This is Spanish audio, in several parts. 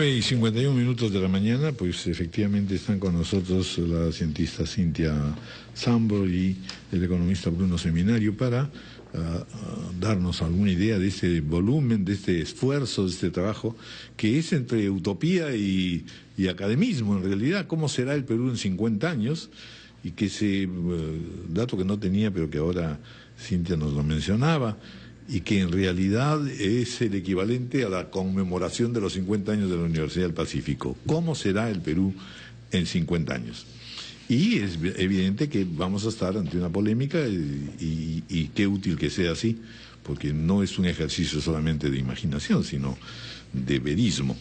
9:51 de la mañana, pues efectivamente están con nosotros la cientista Cynthia Sambo y el economista Bruno Seminario para darnos alguna idea de este volumen, de este esfuerzo, de este trabajo, que es entre utopía y academismo en realidad. ¿Cómo será el Perú en 50 años? Y que ese dato que no tenía, pero que ahora Cynthia nos lo mencionaba, y que en realidad es el equivalente a la conmemoración de los 50 años de la Universidad del Pacífico. ¿Cómo será el Perú en 50 años? Y es evidente que vamos a estar ante una polémica y qué útil que sea así, porque no es un ejercicio solamente de imaginación, sino de verismo.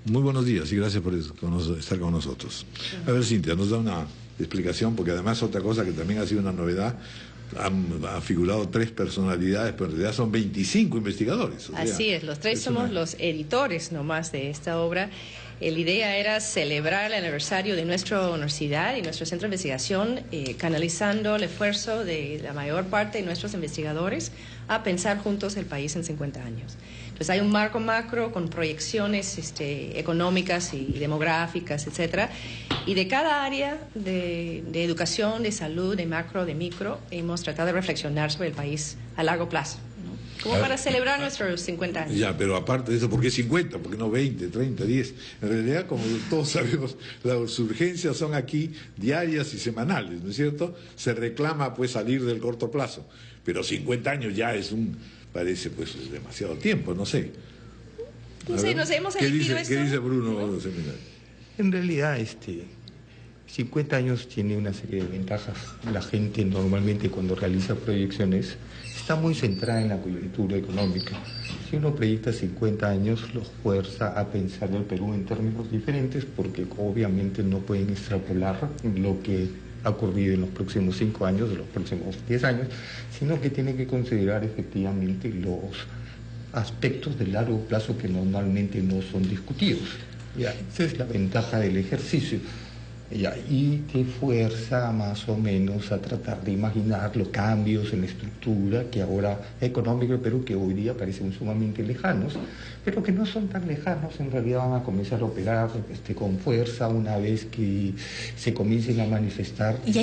Muy buenos días y gracias por estar con nosotros. A ver, Cynthia, nos da una explicación, porque además otra cosa que también ha sido una novedad, ha figurado 3 personalidades, pero en realidad son 25 investigadores. Así es, los 3 somos los editores nomás de esta obra. La idea era celebrar el aniversario de nuestra universidad y nuestro centro de investigación, canalizando el esfuerzo de la mayor parte de nuestros investigadores a pensar juntos el país en 50 años. Entonces hay un marco macro con proyecciones económicas y demográficas, etcétera, y de cada área de educación, de salud, de macro, de micro, hemos tratado de reflexionar sobre el país a largo plazo, ¿no? Como para celebrar nuestros 50 años. Ya, pero aparte de eso, ¿por qué 50? ¿Por qué no 20, 30, 10? En realidad, como todos sabemos, las urgencias son aquí diarias y semanales, ¿no es cierto? Se reclama, pues, salir del corto plazo, pero 50 años ya es parece, pues, demasiado tiempo, no sé. No sé, nos hemos elegido esto. ¿Qué dice Bruno Seminario? En realidad, 50 años tiene una serie de ventajas. La gente normalmente cuando realiza proyecciones está muy centrada en la coyuntura económica. Si uno proyecta 50 años, los fuerza a pensar el Perú en términos diferentes, porque obviamente no pueden extrapolar lo que ha ocurrido en los próximos 5 años, de los próximos 10 años, sino que tienen que considerar efectivamente los aspectos de largo plazo que normalmente no son discutidos. Ya, esa es la ventaja del ejercicio. Ya, y te fuerza más o menos a tratar de imaginar los cambios en la estructura que ahora económica del Perú, que hoy día parecen sumamente lejanos, pero que no son tan lejanos, en realidad van a comenzar a operar con fuerza una vez que se comiencen a manifestar. Y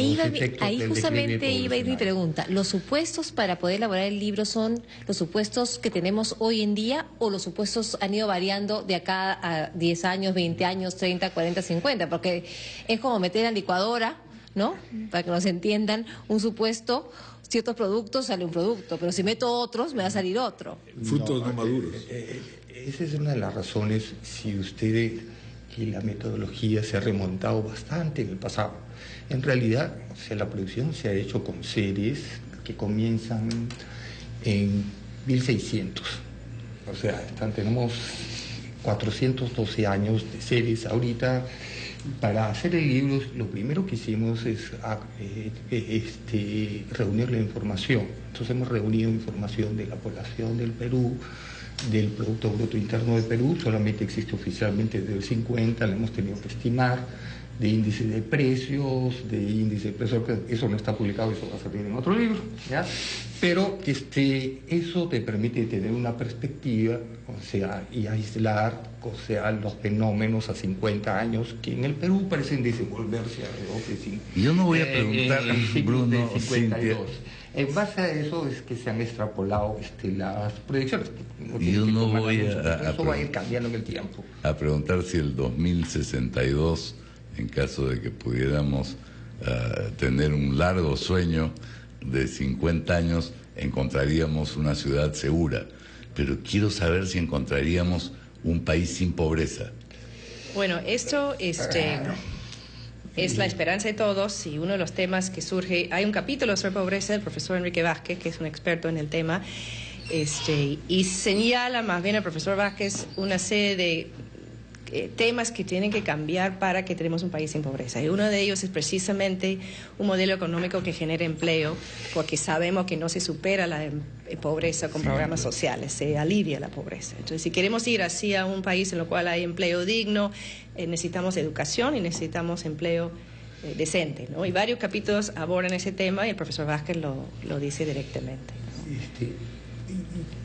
ahí justamente iba a ir mi pregunta. ¿Los supuestos para poder elaborar el libro son los supuestos que tenemos hoy en día o los supuestos han ido variando de acá a 10 años, 20 años, 30, 40, 50? Porque es como meter a la licuadora, ¿no? Para que nos entiendan, un supuesto, ciertos productos sale un producto, pero si meto otros me va a salir otro. Frutos no maduros. Esa es una de las razones, si usted, que la metodología se ha remontado bastante en el pasado. En realidad, la producción se ha hecho con series que comienzan en 1600. O sea, tenemos 412 años de series ahorita. Para hacer el libro, lo primero que hicimos es reunir la información. Entonces hemos reunido información de la población del Perú, del Producto Bruto Interno del Perú, solamente existe oficialmente desde el 50, lo hemos tenido que estimar, de índice de precios, eso no está publicado, eso va a salir en otro libro, ¿ya? Pero eso te permite tener una perspectiva, o sea, y aislar, o sea, los fenómenos a 50 años que en el Perú parecen desenvolverse alrededor de Yo no voy a preguntar, Bruno, 52. En base a eso es que se han extrapolado las proyecciones. Yo no voy eso va a ir cambiando en el tiempo. A preguntar si el 2062, en caso de que pudiéramos tener un largo sueño de 50 años, encontraríamos una ciudad segura. Pero quiero saber si encontraríamos un país sin pobreza. Bueno, esto es la esperanza de todos, y uno de los temas que surge, hay un capítulo sobre pobreza del profesor Enrique Vázquez, que es un experto en el tema, y señala más bien el profesor Vázquez una serie de temas que tienen que cambiar para que tenemos un país sin pobreza. Y uno de ellos es precisamente un modelo económico que genere empleo, porque sabemos que no se supera la pobreza con programas sociales, se alivia la pobreza. Entonces, si queremos ir hacia un país en el cual hay empleo digno, necesitamos educación y necesitamos empleo decente, ¿no? Y varios capítulos abordan ese tema y el profesor Vázquez lo dice directamente, ¿no?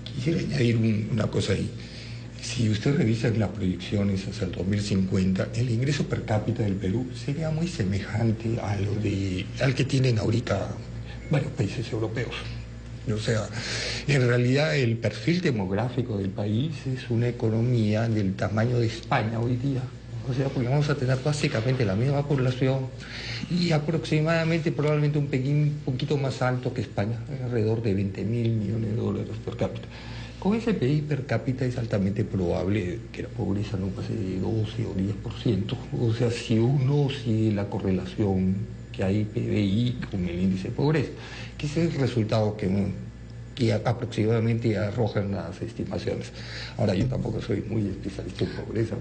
Quisiera añadir una cosa ahí. Si usted revisa las proyecciones hacia el 2050, el ingreso per cápita del Perú sería muy semejante al que tienen ahorita varios países europeos. O sea, en realidad el perfil demográfico del país es una economía del tamaño de España hoy día. O sea, porque vamos a tener básicamente la misma población y aproximadamente, probablemente un poquito más alto que España, alrededor de 20.000 millones de dólares per cápita. Con ese PIB per cápita es altamente probable que la pobreza no pase de 12 o 10%. O sea, si uno sigue la correlación que hay PBI con el índice de pobreza, que es el resultado que aproximadamente arrojan las estimaciones. Ahora, yo tampoco soy muy especialista en pobreza,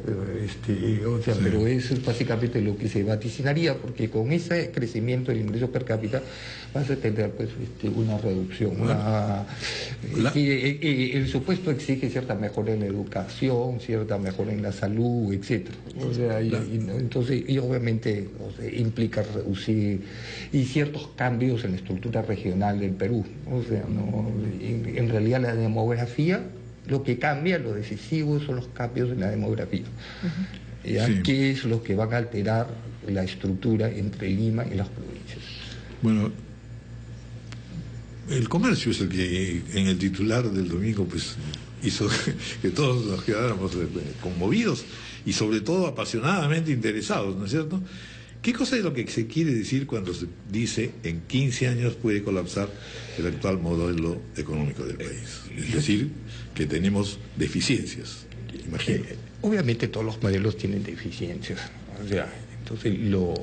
pero eso es básicamente lo que se vaticinaría, porque con ese crecimiento del ingreso per cápita vas a tener pues, una reducción. El supuesto exige cierta mejora en la educación, cierta mejora en la salud, etc. O sea, entonces, y obviamente implica reducir y ciertos cambios en la estructura regional del Perú. O sea, en realidad la demografía, lo que cambia, lo decisivo son los cambios en la demografía. Sí. ¿Qué es lo que van a alterar la estructura entre Lima y las provincias? Bueno, el comercio es el que en el titular del domingo pues hizo que todos nos quedáramos conmovidos y sobre todo apasionadamente interesados, ¿no es cierto? ¿Qué cosa es lo que se quiere decir cuando se dice en 15 años puede colapsar el actual modelo económico del país? Es decir, que tenemos deficiencias, imagino. Obviamente todos los modelos tienen deficiencias. O sea, entonces lo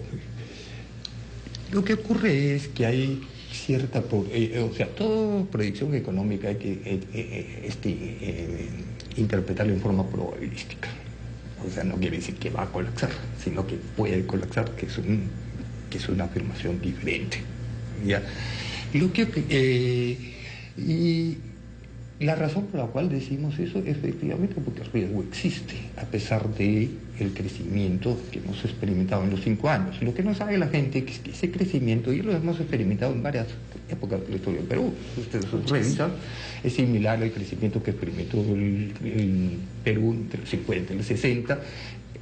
que ocurre es que hay cierta... toda proyección económica hay que interpretarla en forma probabilística. O sea, no quiere decir que va a colapsar, sino que puede colapsar, que es una afirmación diferente. ¿Ya? Y la razón por la cual decimos eso, efectivamente, porque el riesgo existe, a pesar del crecimiento que hemos experimentado en los 5 años. Lo que no sabe la gente es que ese crecimiento, y lo hemos experimentado en varias épocas de la historia del Perú, ustedes revisan, es similar al crecimiento que experimentó el Perú entre los 50 y los 60,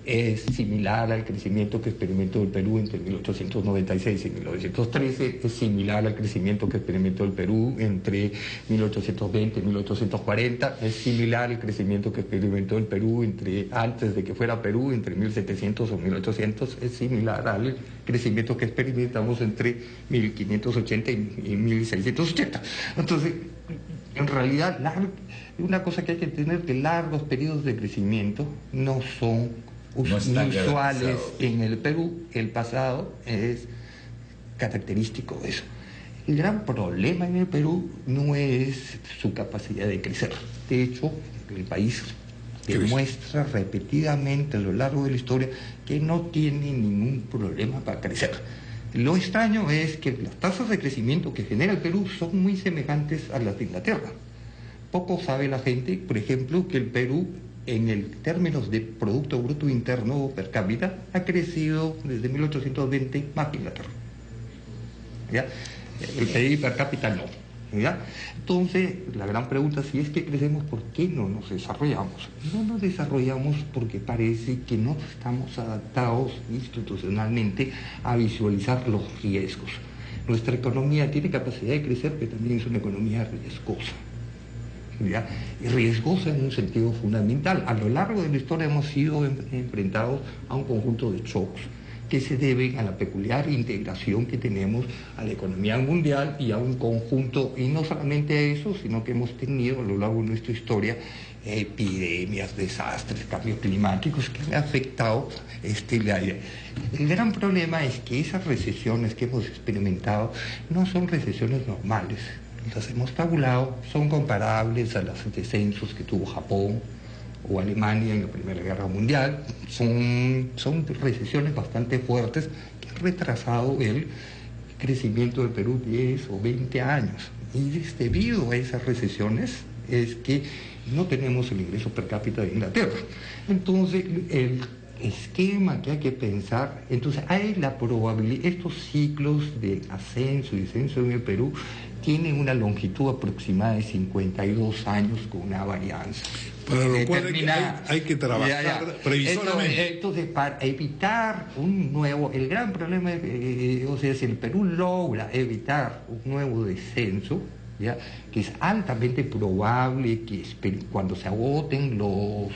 es similar al crecimiento que experimentó el Perú entre 1896 y 1913, es similar al crecimiento que experimentó el Perú entre 1820 y 1840, es similar al crecimiento que experimentó el Perú antes de que fuera Perú, entre 1700 o 1800, es similar al crecimiento que experimentamos entre 1580 y 1680. Entonces, en realidad, una cosa que hay que entender, que largos periodos de crecimiento no son usuales en el Perú. El pasado es característico de eso. El gran problema en el Perú no es su capacidad de crecer. De hecho, el país demuestra repetidamente a lo largo de la historia que no tiene ningún problema para crecer. Lo extraño es que las tasas de crecimiento que genera el Perú son muy semejantes a las de Inglaterra. Poco sabe la gente, por ejemplo, que el Perú, en términos de Producto Bruto Interno per cápita, ha crecido desde 1820 más que Inglaterra. ¿Ya? El PIB per cápita no. ¿Ya? Entonces, la gran pregunta, si es que crecemos, ¿por qué no nos desarrollamos? No nos desarrollamos porque parece que no estamos adaptados institucionalmente a visualizar los riesgos. Nuestra economía tiene capacidad de crecer, pero también es una economía riesgosa. ¿Ya? Y riesgosa en un sentido fundamental. A lo largo de la historia hemos sido enfrentados a un conjunto de shocks que se deben a la peculiar integración que tenemos a la economía mundial y a un conjunto, y no solamente a eso, sino que hemos tenido a lo largo de nuestra historia epidemias, desastres, cambios climáticos que han afectado la idea. El gran problema es que esas recesiones que hemos experimentado no son recesiones normales. Las hemos tabulado, son comparables a los descensos que tuvo Japón o Alemania en la Primera Guerra Mundial. Son recesiones bastante fuertes que han retrasado el crecimiento del Perú 10 o 20 años. Y debido a esas recesiones es que no tenemos el ingreso per cápita de Inglaterra. Entonces, esquema que hay que pensar, entonces hay la probabilidad, estos ciclos de ascenso y descenso en el Perú tienen una longitud aproximada de 52 años con una varianza. Para lo cual hay que trabajar previsoriamente. Entonces, para evitar un nuevo, el gran problema es, o sea, si el Perú logra evitar un nuevo descenso, ¿ya?, que es altamente probable que cuando se agoten los,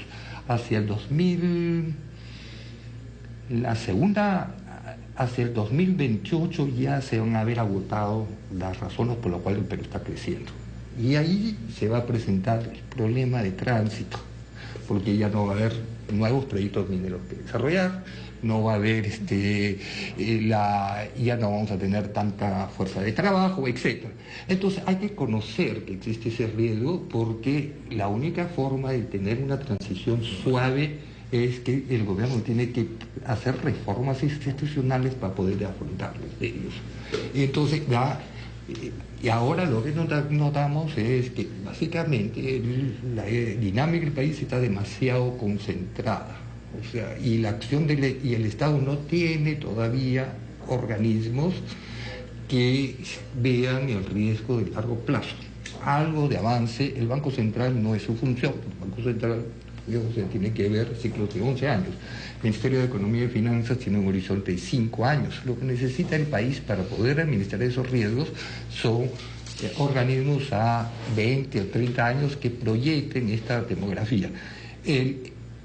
hacia el 2000, hacia el 2028 ya se van a haber agotado las razones por las cuales el Perú está creciendo. Y ahí se va a presentar el problema de tránsito, porque ya no va a haber nuevos proyectos mineros que desarrollar, no va a haber ya no vamos a tener tanta fuerza de trabajo, etc. Entonces hay que conocer que existe ese riesgo, porque la única forma de tener una transición suave es que el gobierno tiene que hacer reformas institucionales para poder afrontarlos ellos. Entonces y ahora lo que notamos es que básicamente la dinámica del país está demasiado concentrada, o sea, y la acción y el Estado no tiene todavía organismos que vean el riesgo de largo plazo. Algo de avance, el Banco Central no es su función, el Banco Central tiene que ver ciclos de 11 años. El Ministerio de Economía y Finanzas tiene un horizonte de 5 años. Lo que necesita el país para poder administrar esos riesgos son organismos a 20 o 30 años que proyecten esta demografía.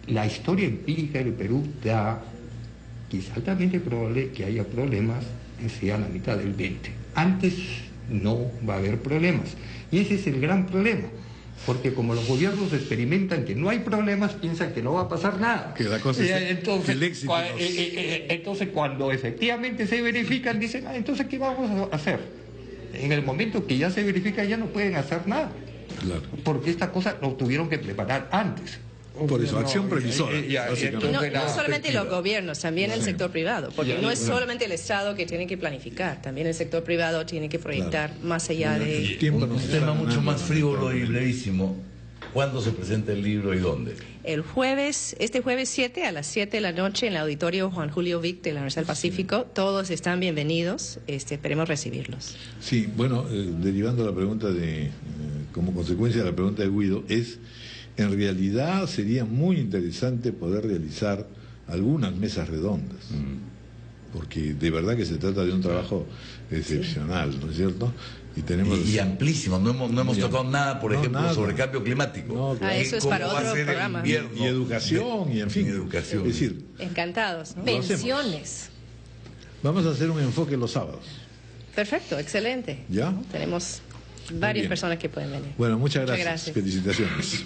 La historia empírica del Perú da que es altamente probable que haya problemas hacia la mitad del 20. Antes no va a haber problemas. Y ese es el gran problema. Porque como los gobiernos experimentan que no hay problemas, piensan que no va a pasar nada. Que la cosa es el éxito. Entonces, cuando efectivamente se verifican, dicen, entonces, ¿qué vamos a hacer? En el momento que ya se verifica, ya no pueden hacer nada. Claro. Porque esta cosa lo tuvieron que preparar antes. Por eso, acción previsora. No solamente los gobiernos, también el sector privado, porque no es solamente el Estado que tiene que planificar, también el sector privado tiene que proyectar más allá de... Un tema mucho más frívolo y brevísimo. ¿Cuándo se presenta el libro y dónde? Este jueves 7 a las 7 de la noche en el auditorio Juan Julio Vic de la Universidad del Pacífico. Todos están bienvenidos, esperemos recibirlos. Sí, bueno, derivando la pregunta como consecuencia de la pregunta de Guido, en realidad sería muy interesante poder realizar algunas mesas redondas, porque de verdad que se trata de un trabajo excepcional, ¿no es cierto? Y amplísimo, no hemos tocado nada, por ejemplo, sobre cambio climático. Eso es para otro programa. Y educación, y en fin. Educación. Es decir, encantados, ¿no? Pensiones. Vamos a hacer un enfoque los sábados. Perfecto, excelente. ¿Ya? Tenemos varias personas que pueden venir. Bueno, muchas gracias. Gracias. Felicitaciones.